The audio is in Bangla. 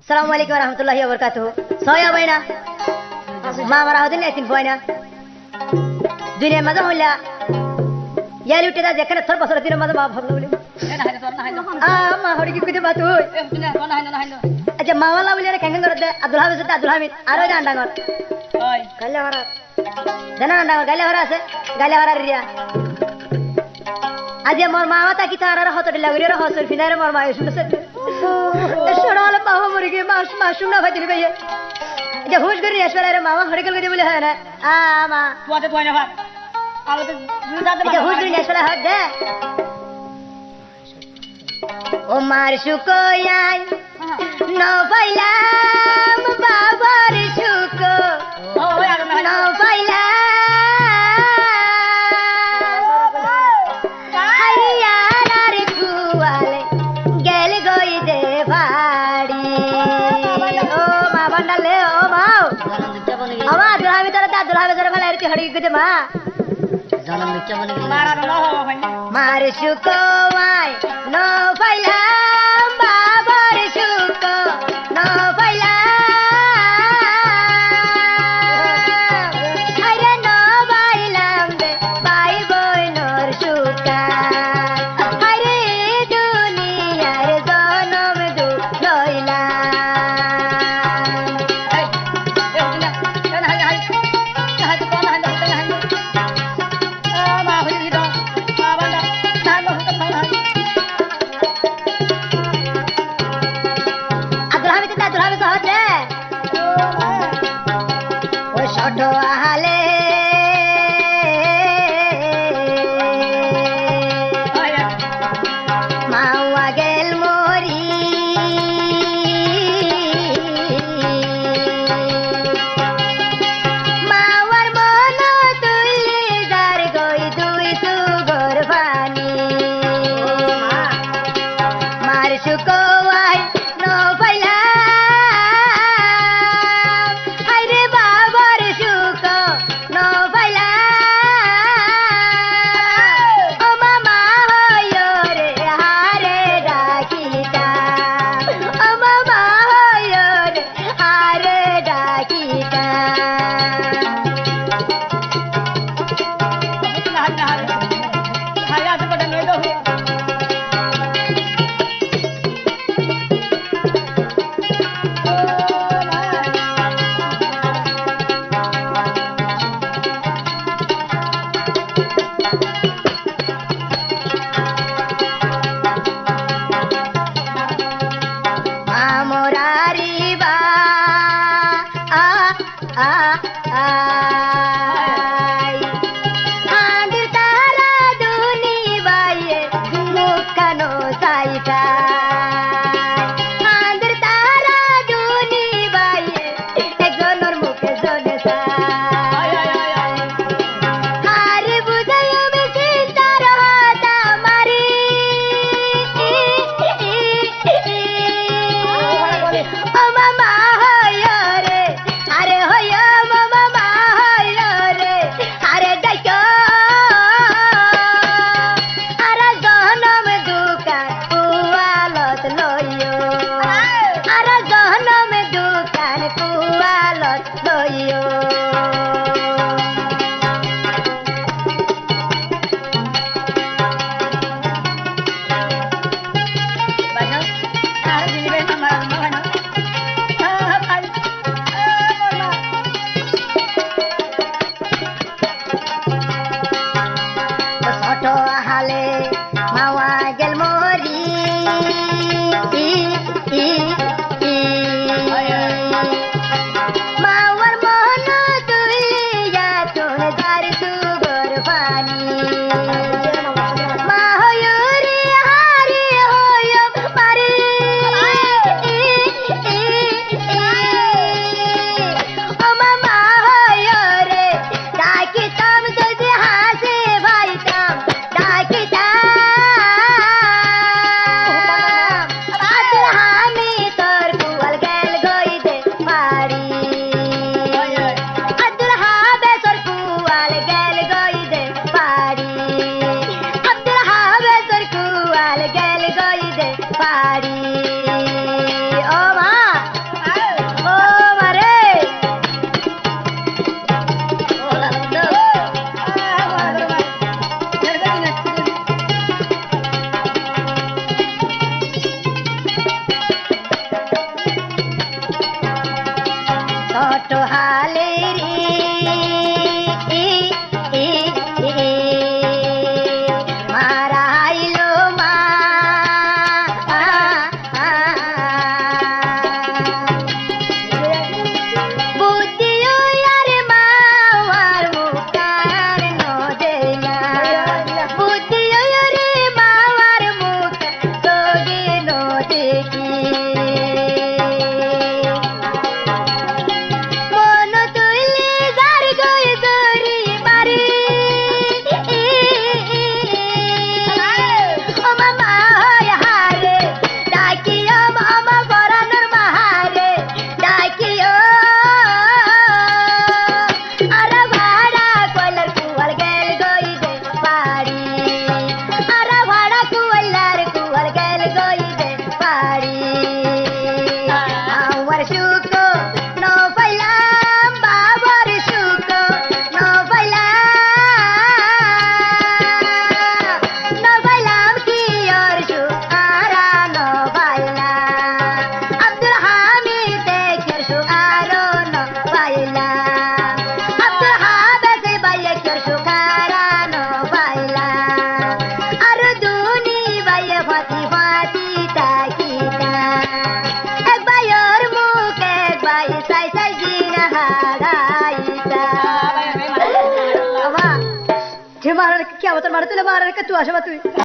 আসসালামু আলাইকুম ওয়া রাহমাতুল্লাহি ওয়া বারাকাতুহু সয়া বাইনা মা মারা হদিন একদিন বয়না দুনিয়ার মাঝে হইলা ইয়ালি উঠে দা যেখানে তোর বছর দিনের মাঝে মা ভাবলো বলি মা হরি কি কইতে বাতু আচ্ছা মাওয়ালা বলি রে কেঙ্গন করতে আব্দুল হামিদ আব্দুল হামিদ আরো জান ডাঙ্গর ওই গালে হারা জানা ডাঙ্গর গালে হারা আছে গালে হারা রিয়া আজ মোর মাওয়া তা কি তারার হত লাগরি রে হসর ফিনারে মোর মা শুনছে সরাল পাওয়া মরি গে মাসুম না ভাই দিবি ভাই যে হুশ করি আসলে রে মামা হরি কল বলে হয় না মা তুই তো না ভাই আলো তো যে হুশ করি আসলে হয় দে ও মার শুকোয়াই ন পাইলাম বাবার শুকো ন পাইলাম হাইয়ার কুয়ালে গেল গই দে ভাড়ি ও মা বান্ডালে ও মাও আমা দুলামি তোরা দা দুলামি তোরা মানে আরতি হড়ি গদে মা জানাম নিচে বলে মারা না হওয়া ভাই মার শুকোয়াই ন পাইলাম বাবার শুকো ন পাইলাম আরে ন পাইলাম রে ভাই বোনর শুকা আরে দুনিয়ার জনম লইলাম ছোট আহালে মাওয়া গেল মরি মাওয়ার মন তুলি যার গই দুই সুগর পানি মার শুকোয়াই ন পাইলা কষ্ট হালে রে মারাইলো মা বুদ্ধি আর মা আর মুখার নদে না বুদ্ধি রে মা আর মুখ তোগে নদে কি মন তুইলি যার গই গরি মারি ও মামা হয় হারে ডাকিও মামা বরানোর মাহারে ডাকিও আর ভাড়া কইলার কুয়ার গেল গই দে পাড়ি আর ভাড়া কইলার কুয়ার গেল গই দে পাড়ি আমার সুখ ন পাইলাম বাবার সুখ ন পাইলাম কি আর সুখ আরা ন পাইলাম আব্দুল হামিদ দেখের সুখ আরো ন পাইলাম আব্দুল হাবেদ বাইকের সুখ আরা ন পাইলাম আর দুনি বাইয়ে ফাতি ফাতি তাকিতা এক বাইয়ের মুখ এক বাই সাই সাই জিনা হারাইতা বাবা যে মারার কি আবার মারতে মারার কে তুই আসবা তুই